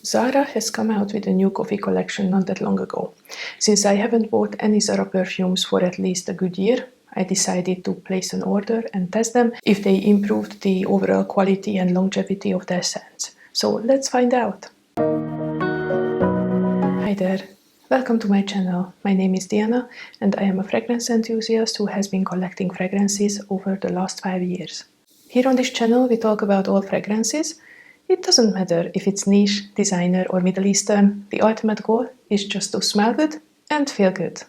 Zara has come out with a new coffee collection not that long ago. Since I haven't bought any Zara perfumes for at least a good year, I decided to place an order and test them if they improved the overall quality and longevity of their scents. So let's find out. Hi there, welcome to my channel. My name is Diana and I am a fragrance enthusiast who has been collecting fragrances over the last 5 years. Here on this channel we talk about all fragrances. It doesn't matter if it's niche, designer or Middle Eastern, the ultimate goal is just to smell good and feel good.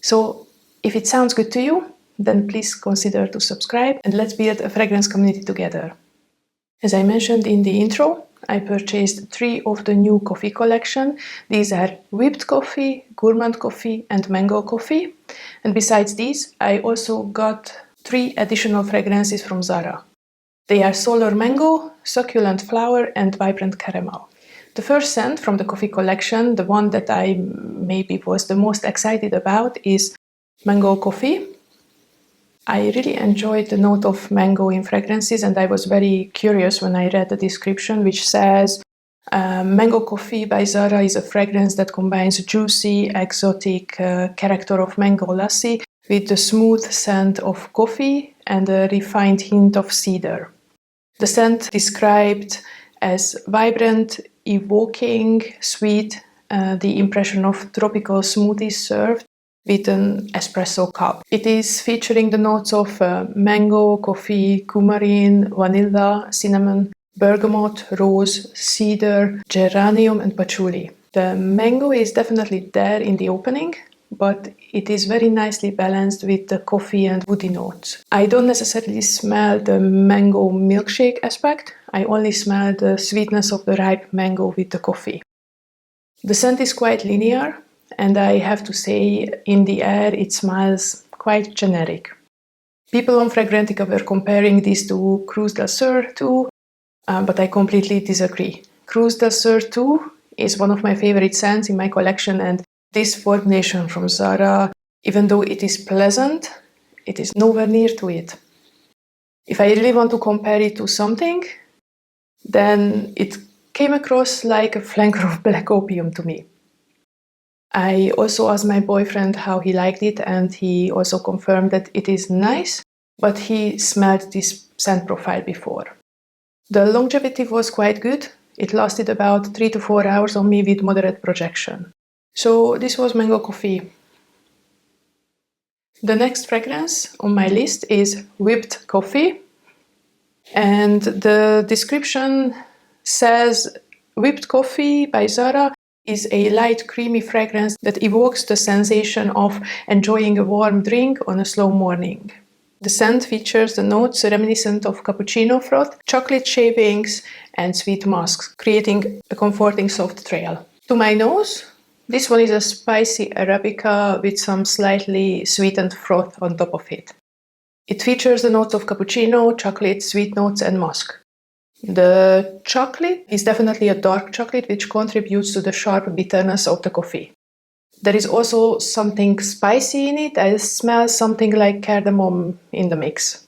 So if it sounds good to you, then please consider to subscribe and let's build a fragrance community together. As I mentioned in the intro, I purchased 3 of the new coffee collection. These are whipped coffee, gourmand coffee and mango coffee. And besides these, I also got 3 additional fragrances from Zara. They are solar mango, succulent flower and vibrant caramel. The first scent from the coffee collection, the one that I maybe was the most excited about, is mango coffee. I really enjoyed the note of mango in fragrances and I was very curious when I read the description which says mango coffee by Zara is a fragrance that combines juicy, exotic character of mango lassi with the smooth scent of coffee and a refined hint of cedar. The scent described as vibrant, evoking, sweet, the impression of tropical smoothies served with an espresso cup. It is featuring the notes of mango, coffee, coumarin, vanilla, cinnamon, bergamot, rose, cedar, geranium and patchouli. The mango is definitely there in the opening, but it is very nicely balanced with the coffee and woody notes. I don't necessarily smell the mango milkshake aspect, I only smell the sweetness of the ripe mango with the coffee. The scent is quite linear, and I have to say, in the air it smells quite generic. People on Fragrantica were comparing this to Cruz del Sur 2, but I completely disagree. Cruz del Sur 2 is one of my favorite scents in my collection, and this formulation from Zara, even though it is pleasant, it is nowhere near to it. If I really want to compare it to something, then it came across like a flanker of black opium to me. I also asked my boyfriend how he liked it and he also confirmed that it is nice, but he smelled this scent profile before. The longevity was quite good. It lasted about 3 to 4 hours on me with moderate projection. So this was mango coffee. The next fragrance on my list is whipped coffee. And the description says whipped coffee by Zara is a light creamy fragrance that evokes the sensation of enjoying a warm drink on a slow morning. The scent features the notes reminiscent of cappuccino froth, chocolate shavings and sweet musks, creating a comforting soft trail. To my nose, this one is a spicy Arabica with some slightly sweetened froth on top of it. It features the notes of cappuccino, chocolate, sweet notes and musk. The chocolate is definitely a dark chocolate which contributes to the sharp bitterness of the coffee. There is also something spicy in it. I smell something like cardamom in the mix.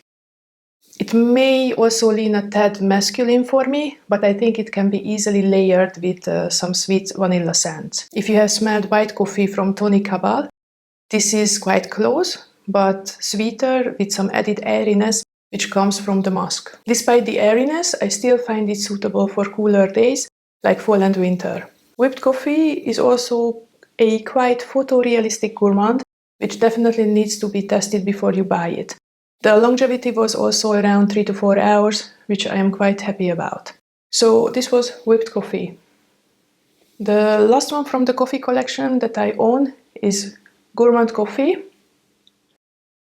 It may also lean a tad masculine for me, but I think it can be easily layered with some sweet vanilla scents. If you have smelled white coffee from Tony Cabal, this is quite close, but sweeter with some added airiness which comes from the musk. Despite the airiness, I still find it suitable for cooler days like fall and winter. Whipped coffee is also a quite photorealistic gourmand, which definitely needs to be tested before you buy it. The longevity was also around 3 to 4 hours, which I am quite happy about. So this was whipped coffee. The last one from the coffee collection that I own is gourmand coffee.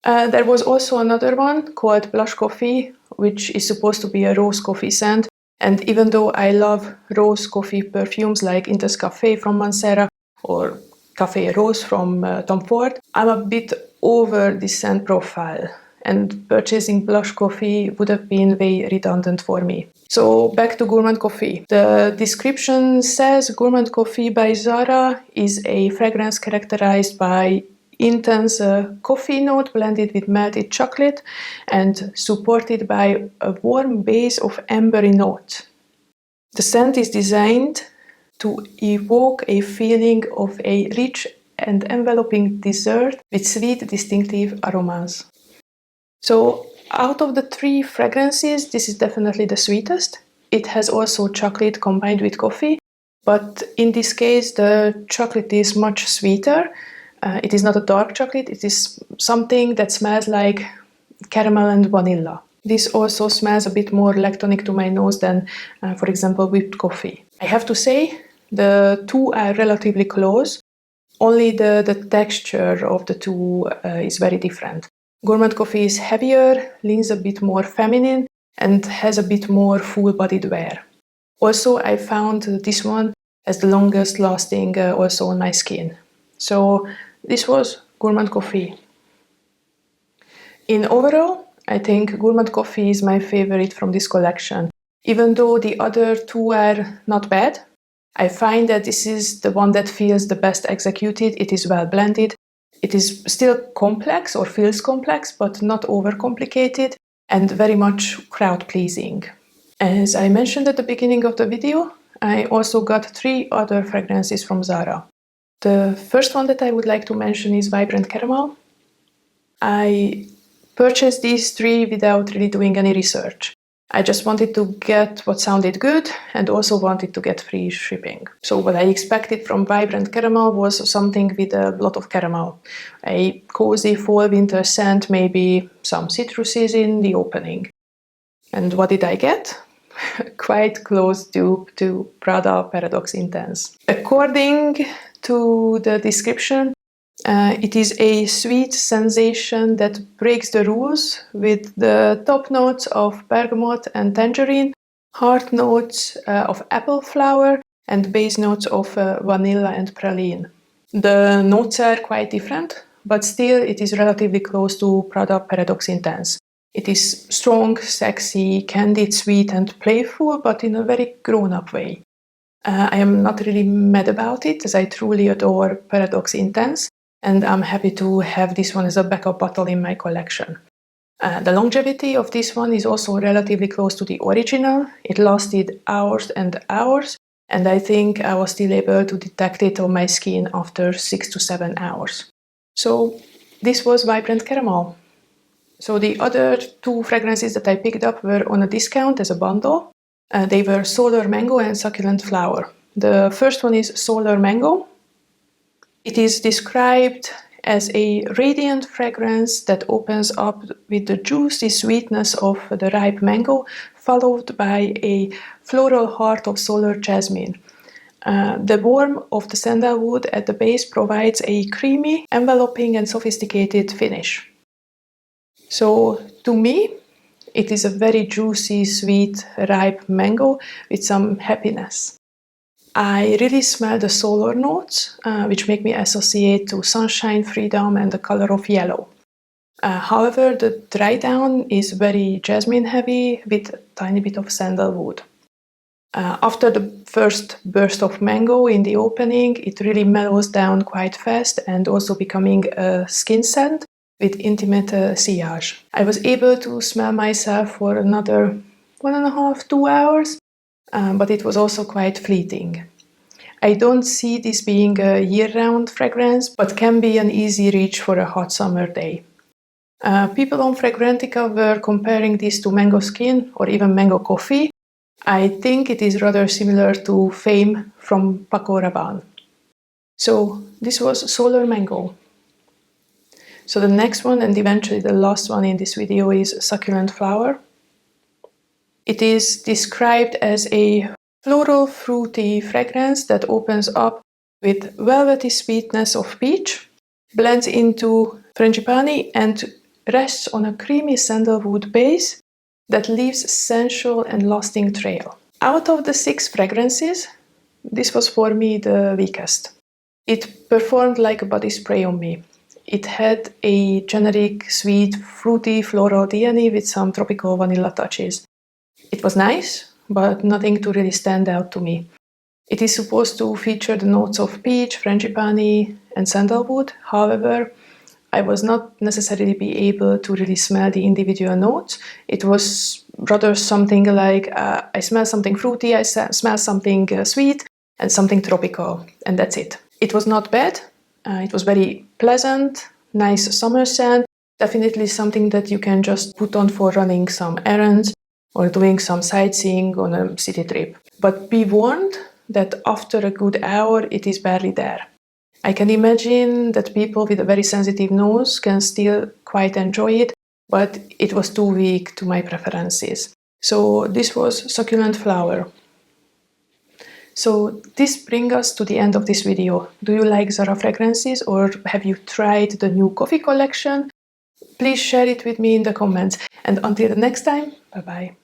There was also another one called blush coffee, which is supposed to be a rose coffee scent. And even though I love rose coffee perfumes like Intes Café from Mancera or Café Rose from Tom Ford, I'm a bit over this scent profile. And purchasing blush coffee would have been very redundant for me. So back to gourmand coffee. The description says gourmand coffee by Zara is a fragrance characterized by intense coffee note blended with melted chocolate and supported by a warm base of ambery note. The scent is designed to evoke a feeling of a rich and enveloping dessert with sweet, distinctive aromas. So out of the three fragrances, this is definitely the sweetest. It has also chocolate combined with coffee, but in this case the chocolate is much sweeter. It is not a dark chocolate, it is something that smells like caramel and vanilla. This also smells a bit more lactonic to my nose than, for example, whipped coffee. I have to say, the two are relatively close, only the texture of the two is very different. Gourmand coffee is heavier, leans a bit more feminine, and has a bit more full-bodied wear. Also, I found this one as the longest lasting also on my skin. So this was Gourmand coffee. In overall, I think Gourmand coffee is my favorite from this collection. Even though the other two are not bad, I find that this is the one that feels the best executed. It is well blended. It is still complex or feels complex, but not overcomplicated and very much crowd-pleasing. As I mentioned at the beginning of the video, I also got 3 other fragrances from Zara. The first one that I would like to mention is Vibrant Caramel. I purchased these 3 without really doing any research. I just wanted to get what sounded good and also wanted to get free shipping. So what I expected from Vibrant Caramel was something with a lot of caramel. A cozy fall-winter scent, maybe some citruses in the opening. And what did I get? Quite close to Prada Paradox Intense. According to the description, it is a sweet sensation that breaks the rules with the top notes of bergamot and tangerine, heart notes of apple flower, and base notes of vanilla and praline. The notes are quite different, but still it is relatively close to Prada Paradox Intense. It is strong, sexy, candid, sweet and playful, but in a very grown-up way. I am not really mad about it, as I truly adore Paradox Intense, and I'm happy to have this one as a backup bottle in my collection. The longevity of this one is also relatively close to the original. It lasted hours and hours, and I think I was still able to detect it on my skin after 6 to 7 hours. So this was Vibrant Caramel. So the other 2 fragrances that I picked up were on a discount as a bundle. They were Solar Mango and Succulent Flower. The first one is Solar Mango. It is described as a radiant fragrance that opens up with the juicy sweetness of the ripe mango, followed by a floral heart of solar jasmine. The warmth of the sandalwood at the base provides a creamy, enveloping and sophisticated finish. So, to me, it is a very juicy, sweet, ripe mango with some happiness. I really smell the solar notes, which make me associate to sunshine, freedom and the color of yellow. However, the dry down is very jasmine heavy with a tiny bit of sandalwood. After the first burst of mango in the opening, it really mellows down quite fast and also becoming a skin scent with intimate sillage. I was able to smell myself for another 1.5 to 2 hours, but it was also quite fleeting. I don't see this being a year-round fragrance, but can be an easy reach for a hot summer day. People on Fragrantica were comparing this to mango skin or even mango coffee. I think it is rather similar to Fame from Paco Rabanne. So this was Solar Mango. So the next one and eventually the last one in this video is Succulent Flower. It is described as a floral fruity fragrance that opens up with velvety sweetness of peach, blends into frangipani and rests on a creamy sandalwood base that leaves sensual and lasting trail. Out of the 6 fragrances, this was for me the weakest. It performed like a body spray on me. It had a generic, sweet, fruity floral DNA with some tropical vanilla touches. It was nice, but nothing to really stand out to me. It is supposed to feature the notes of peach, frangipani and sandalwood. However, I was not necessarily be able to really smell the individual notes. It was rather something like I smell something fruity, I smell something sweet, and something tropical, and that's it. It was not bad. It was very pleasant, nice summer scent. Definitely something that you can just put on for running some errands or doing some sightseeing on a city trip. But be warned that after a good hour, it is barely there. I can imagine that people with a very sensitive nose can still quite enjoy it, but it was too weak to my preferences. So this was Succulent Flower. So this brings us to the end of this video. Do you like Zara fragrances, or have you tried the new coffee collection? Please share it with me in the comments. And until the next time, bye bye.